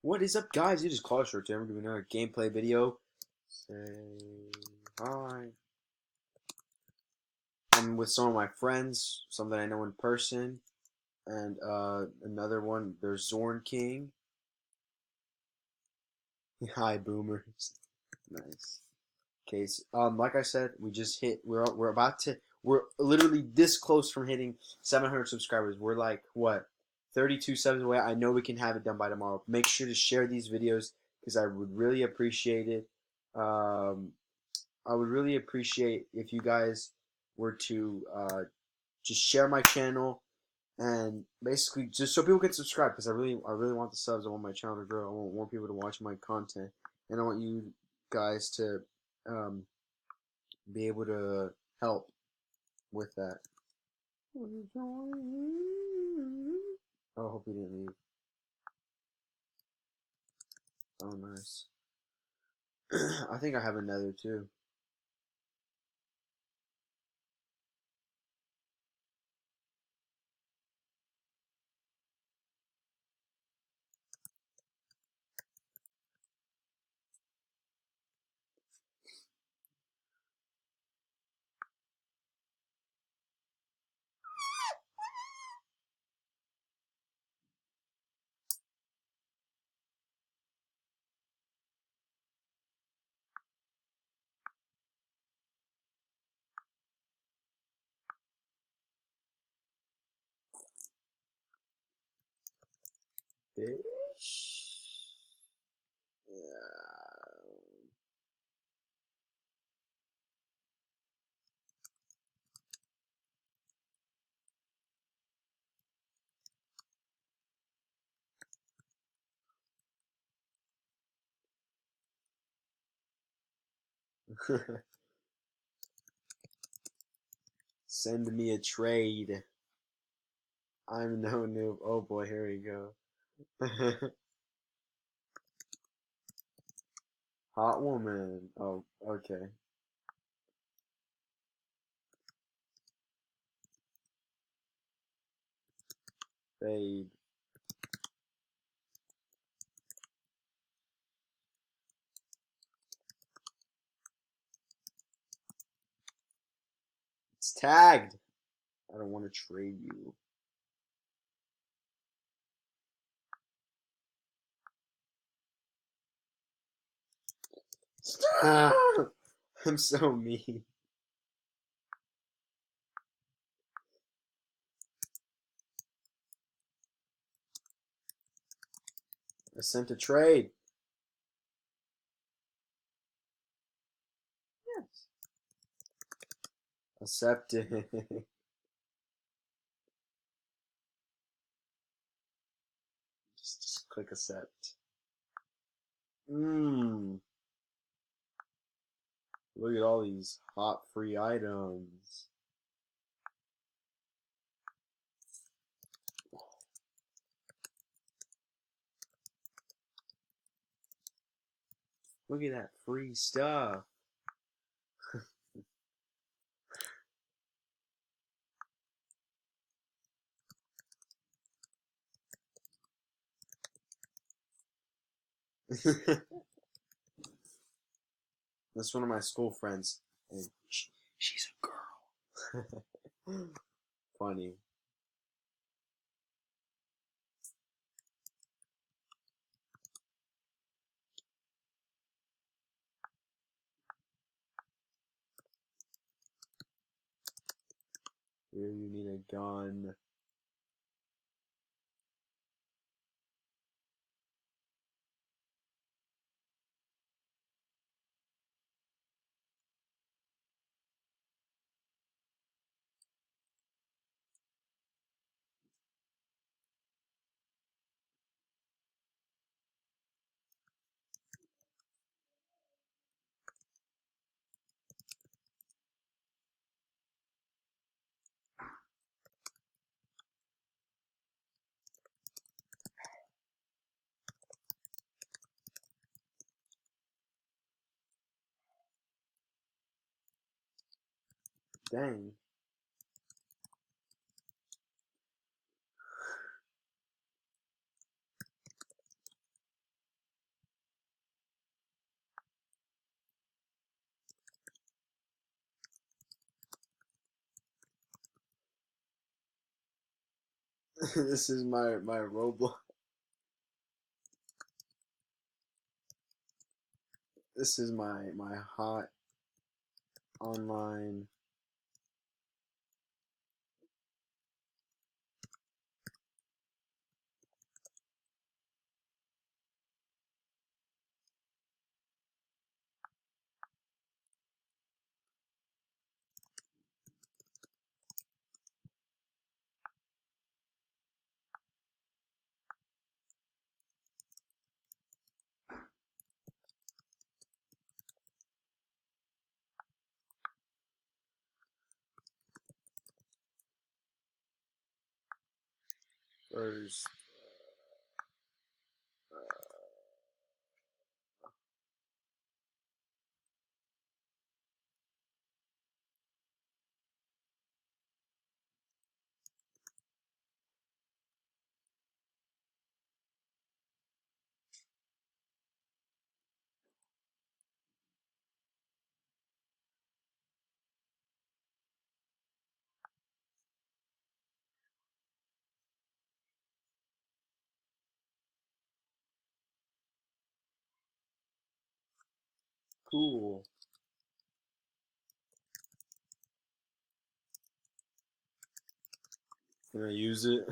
What is up, guys? It is Claw Short here. I'm doing another gameplay video. Say hi. I'm with some of my friends, some that I know in person, and another one. There's Zorn King. Hi, boomers. Nice. Okay, so, like I said, we just hit. We're about to. We're literally this close from hitting 700 subscribers. We're like what, 32 subs away. I know we can have it done by tomorrow. Make sure to share these videos because I would really appreciate it. Um, I would really appreciate if you guys were to just share my channel and basically just so people can subscribe because I really want the subs. I want my channel to grow. I want more people to watch my content, and I want you guys to um, be able to help with that. Oh, I hope you didn't leave. Oh, nice. I think I have another too. Fish. Yeah. Send me a trade. I'm no noob. Oh boy, here we go. Hot woman. Oh, okay. Babe. It's tagged. I don't want to trade you. I'm so mean. I sent a trade. Yes. Accepted. just click accept. Mmm. Look at all these hot free items. Look at that free stuff. That's one of my school friends. And she's a girl. Funny. Here you need a gun. Dang. This is my Roblox. This is my hot online. First, cool. Can I use it?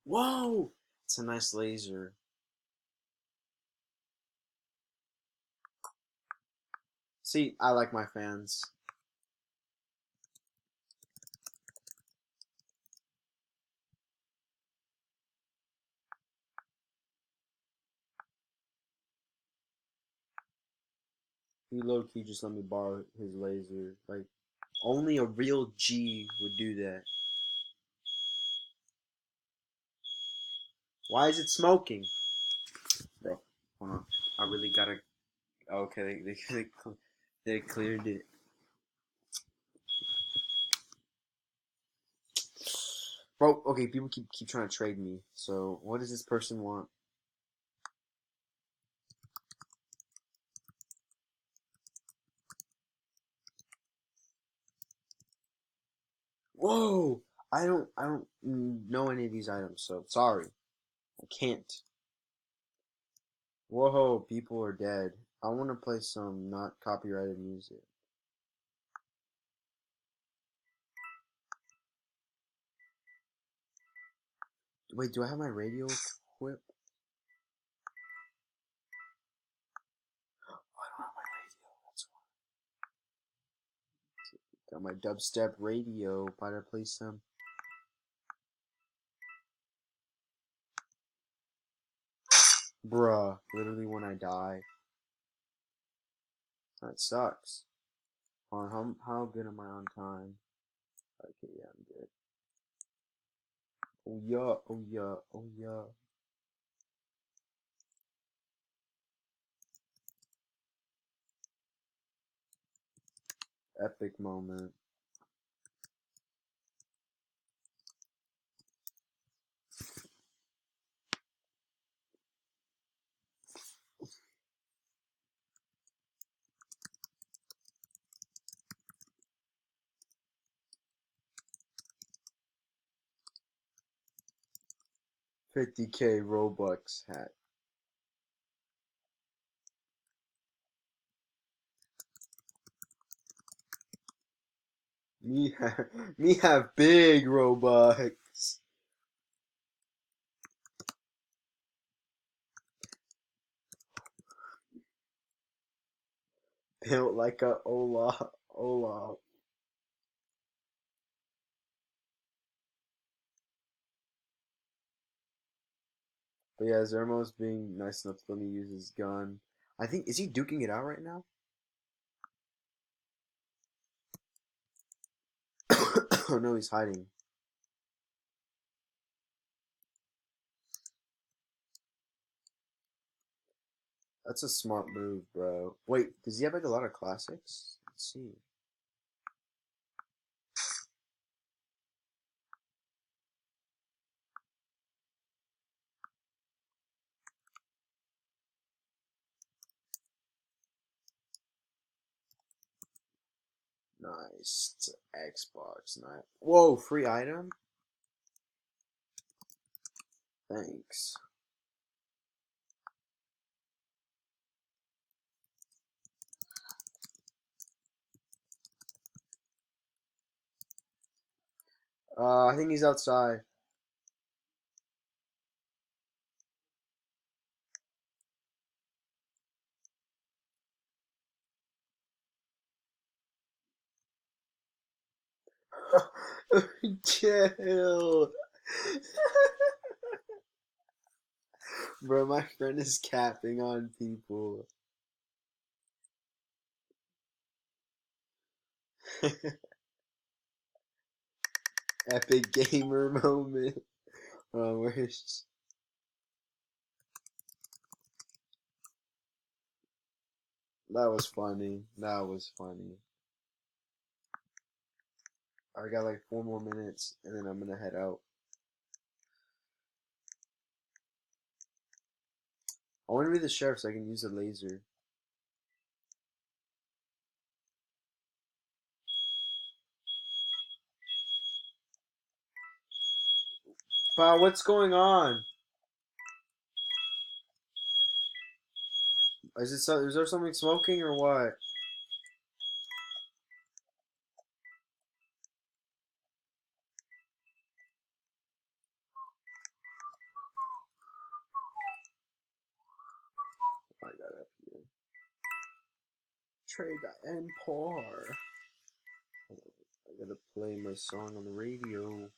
Whoa! It's a nice laser. See, I like my fans. He low key just let me borrow his laser. Like, only a real G would do that. Why is it smoking? Bro, hold on. I really gotta. Okay, they cleared it. Bro, okay, people keep trying to trade me. So, what does this person want? Whoa! I don't know any of these items, so sorry. I can't. Whoa, people are dead. I want to play some not copyrighted music. Wait, do I have my radio equipped? Oh, I don't have my radio. That's why. Got my dubstep radio. About to play some. Bruh, literally when I die. That sucks. How good am I on time? Okay, yeah, I'm good. Oh yeah, oh yeah, oh yeah. Epic moment. $50K Robux hat. Me have, me have big Robux. Built like a Olaf. Olaf. But yeah, Zermo's being nice enough to let me use his gun. I think, is he duking it out right now? Oh no, he's hiding. That's a smart move, bro. Wait, does he have like a lot of classics? Let's see. Nice. It's an Xbox. Nice. Whoa, free item? Thanks. I think he's outside. Chill. Bro, my friend is capping on people. Epic gamer moment. Oh, where's... That was funny. That was funny. I got like 4 more minutes, and then I'm gonna head out. I want to be the sheriff so I can use the laser. Wow, what's going on? Is there something smoking or what? I got up here. Trade and pour. I gotta play my song on the radio.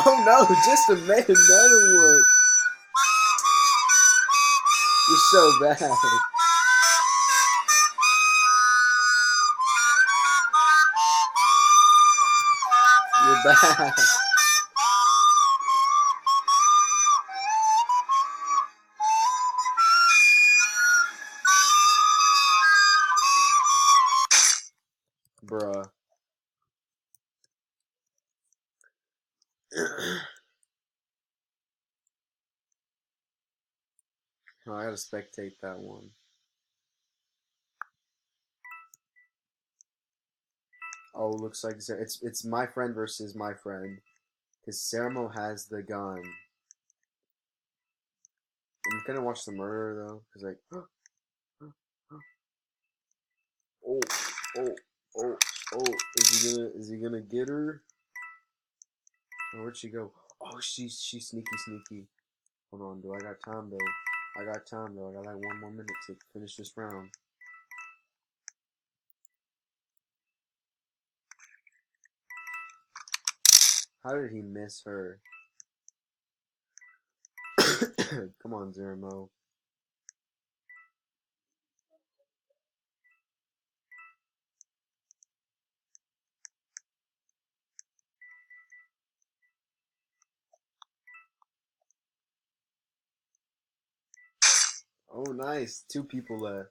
Oh no, just a made another one. You're so bad. You're bad. Bruh. Oh, I gotta spectate that one. Oh, looks like it's my friend versus my friend. Because Sermo has the gun. I'm gonna watch the murder though, because like, oh, oh, oh, oh, is he gonna get her? Oh, where'd she go? Oh, she's sneaky. Hold on, do I got time though? I got time though. I got like 1 more minute to finish this round. How did he miss her? Come on, Zermo. Oh, nice. 2 people left.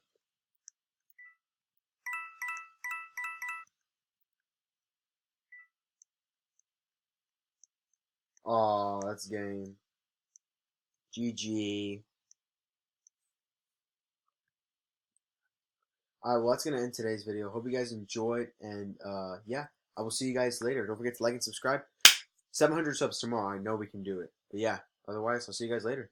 Oh, that's game. GG. Alright, well, that's going to end today's video. Hope you guys enjoyed, and yeah, I will see you guys later. Don't forget to like and subscribe. 700 subs tomorrow. I know we can do it. But yeah, otherwise, I'll see you guys later.